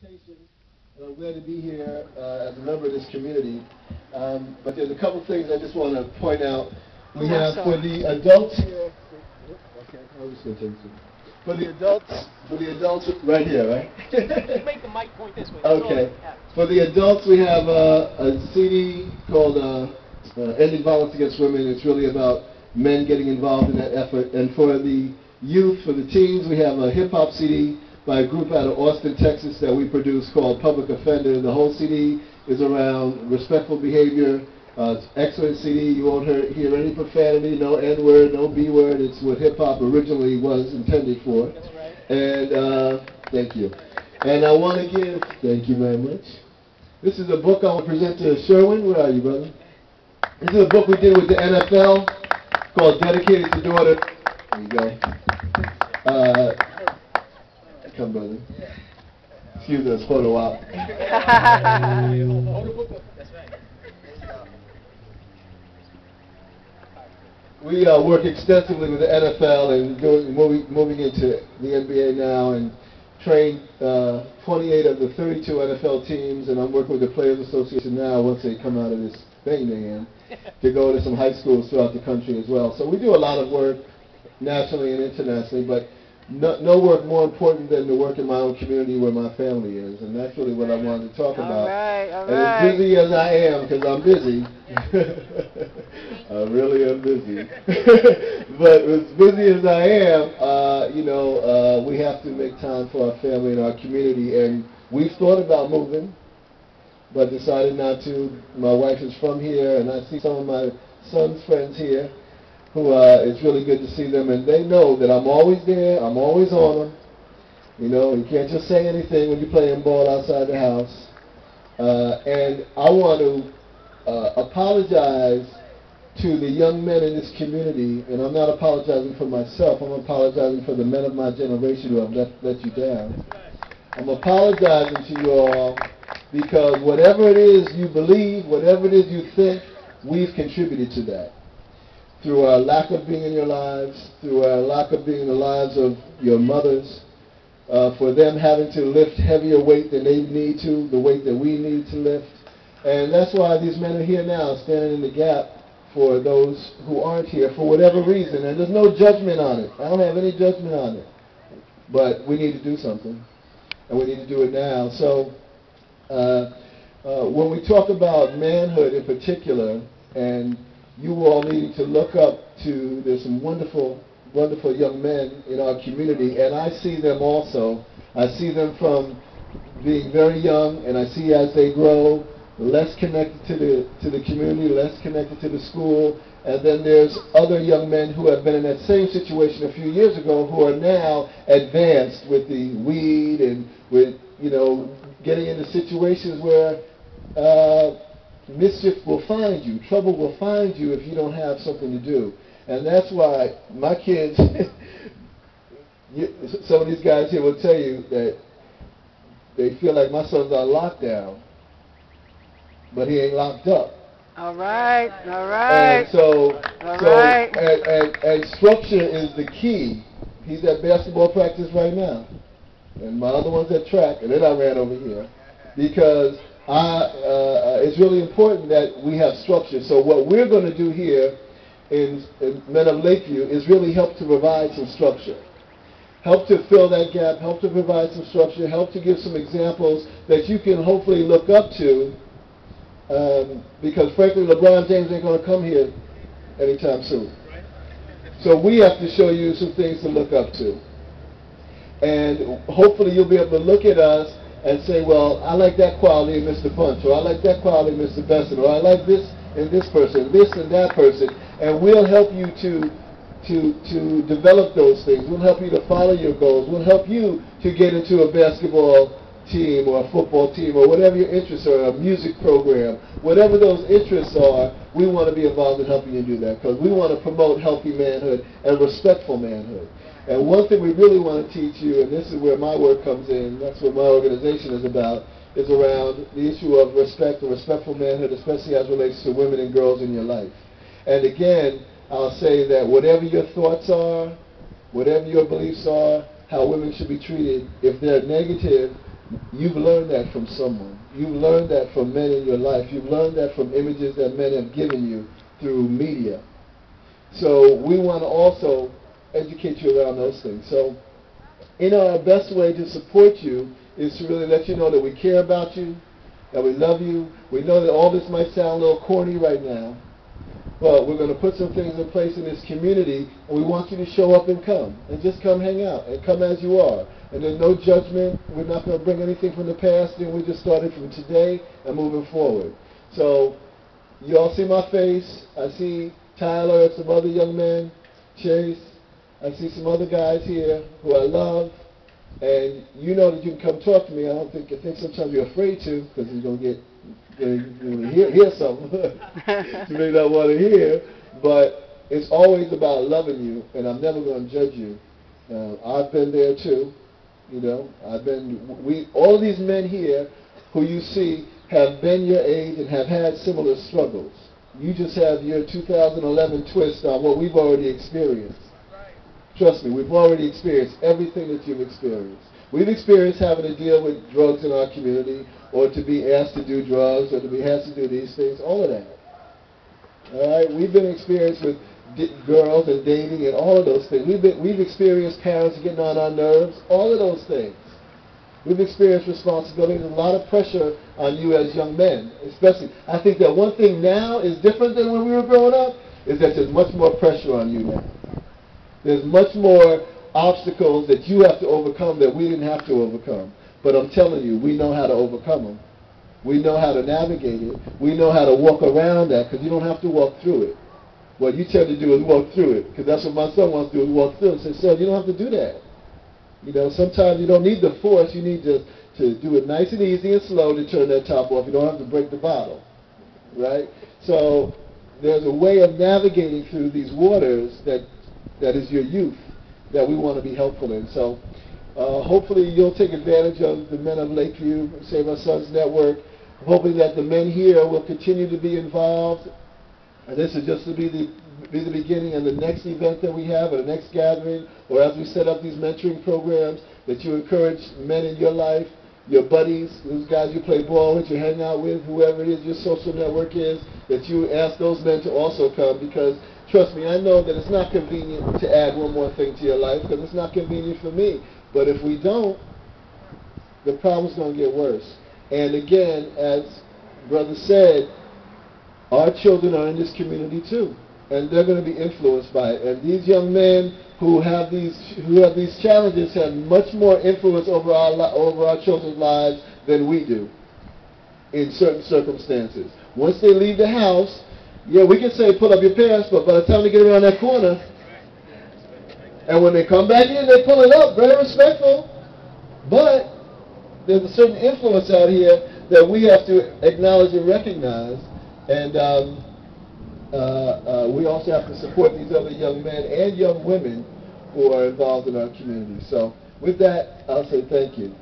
invitation, and I'm glad to be here as a member of this community. But there's a couple things I just want to point out. We have for the adults here. Okay, I'm just going to take this. For the adults right here, right? Make the mic point this way. Okay. For the adults, we have a CD called Ending Violence Against Women. It's really about men getting involved in that effort. And for the youth, for the teens, we have a hip-hop CD by a group out of Austin, Texas that we produce called Public Offender. The whole CD is around respectful behavior. It's an excellent CD. You won't hear any profanity, no N-word, no B-word. It's what hip-hop originally was intended for. That's right. And thank you. And I want to give, thank you very much. This is a book I want to present to Sherwin. Where are you, brother? This is a book we did with the NFL called Dedicated to Daughter. There you go. Come, brother. Excuse us, photo op. We work extensively with the NFL and moving into the NBA now, and train 28 of the 32 NFL teams, and I'm working with the Players Association now once they come out of this thing they're in to go to some high schools throughout the country as well. So we do a lot of work nationally and internationally, but no work more important than the work in my own community where my family is, and that's really what I wanted to talk about. All right. And as busy as I am, because I'm busy, I really am busy, but as busy as I am, we have to make time for our family and our community, and we've thought about moving, but decided not to. My wife is from here, and I see some of my son's friends here, who it's really good to see them, and they know that I'm always there, I'm always on them. You can't just say anything when you're playing ball outside the house. And I want to apologize to the young men in this community, and I'm not apologizing for myself, I'm apologizing for the men of my generation who have let you down. I'm apologizing to you all because whatever it is you believe, whatever it is you think, we've contributed to that. Through our lack of being in your lives, through our lack of being in the lives of your mothers, for them having to lift heavier weight than they need to, the weight that we need to lift. And that's why these men are here now, standing in the gap for those who aren't here for whatever reason. And there's no judgment on it. I don't have any judgment on it. But we need to do something. And we need to do it now. So when we talk about manhood in particular, and you all needing to look up to, there's some wonderful, wonderful young men in our community, and I see them also. I see them from being very young, and I see as they grow, less connected to the community, less connected to the school, and then there's other young men who have been in that same situation a few years ago who are now advanced with the weed and with, getting into situations where mischief will find you, trouble will find you if you don't have something to do. And that's why my kids, some of these guys here will tell you that they feel like my son's on lockdown, but he ain't locked up. All right. And and structure is the key. He's at basketball practice right now, and my other one's at track, and then I ran over here because it's really important that we have structure. So what we're going to do here in Men of Lakeview is really help to provide some structure. Help to fill that gap, help to provide some structure, help to give some examples that you can hopefully look up to, because frankly LeBron James ain't going to come here anytime soon. So we have to show you some things to look up to. And hopefully you'll be able to look at us and say, well, I like that quality in Mr. Punch, or I like that quality in Mr. Besson, or I like this in this person, this and that person, and we'll help you to develop those things. We'll help you to follow your goals. We'll help you to get into a basketball team or a football team or whatever your interests are, a music program. Whatever those interests are, we want to be involved in helping you do that because we want to promote healthy manhood and respectful manhood. And one thing we really want to teach you, and this is where my work comes in, that's what my organization is about, is around the issue of respect and respectful manhood, especially as relates to women and girls in your life. And again, I'll say that whatever your thoughts are, whatever your beliefs are, how women should be treated, if they're negative, You've learned that from someone. You've learned that from men in your life. You've learned that from images that men have given you through media. So we want to also educate you around those things. So our best way to support you is to really let you know that we care about you, that we love you. We know that all this might sound a little corny right now, but we're going to put some things in place in this community, and we want you to show up and come. And just come hang out, and come as you are. And there's no judgment. We're not going to bring anything from the past, and we just started from today and moving forward. So you all see my face. I see Tyler and some other young men, Chase. I see some other guys here who I love. And you know that you can come talk to me. I think sometimes you're afraid to, because you're going to hear something you may not want to hear. But it's always about loving you, and I'm never going to judge you. I've been there too. You know, all of these men here who you see have been your age and have had similar struggles. You just have your 2011 twist on what we've already experienced. Trust me, we've already experienced everything that you've experienced. We've experienced having to deal with drugs in our community, or to be asked to do drugs, or to be asked to do these things, all of that. All right? We've been experienced with girls and dating and all of those things. We've experienced parents getting on our nerves, all of those things. We've experienced responsibilities, a lot of pressure on you as young men, especially. I think that one thing now is different than when we were growing up, is that there's much more pressure on you now. There's much more obstacles that you have to overcome that we didn't have to overcome. But I'm telling you, we know how to overcome them. We know how to navigate it. We know how to walk around that, because you don't have to walk through it. What you tend to do is walk through it, because that's what my son wants to do, is walk through it. And say, son, you don't have to do that. You know, sometimes you don't need the force. You need to do it nice and easy and slow to turn that top off. You don't have to break the bottle, right? So there's a way of navigating through these waters that is your youth, that we want to be helpful in. So hopefully you'll take advantage of the men of Lakeview, Save Our Sons Network. Hoping that the men here will continue to be involved. And this is just to be the beginning of the next event that we have, or the next gathering, or as we set up these mentoring programs, that you encourage men in your life, your buddies, those guys you play ball with, you hang out with, whoever it is your social network is, that you ask those men to also come, because trust me, I know that it's not convenient to add one more thing to your life, because it's not convenient for me. But if we don't, the problem's going to get worse. And again, as Brother said, our children are in this community too, and they're going to be influenced by it. And these young men who have these challenges have much more influence over our children's lives than we do in certain circumstances. Once they leave the house, yeah, we can say pull up your pants, but by the time they get around that corner, and when they come back in, they pull it up, very respectful. But there's a certain influence out here that we have to acknowledge and recognize. And we also have to support these other young men and young women who are involved in our community. So with that, I'll say thank you.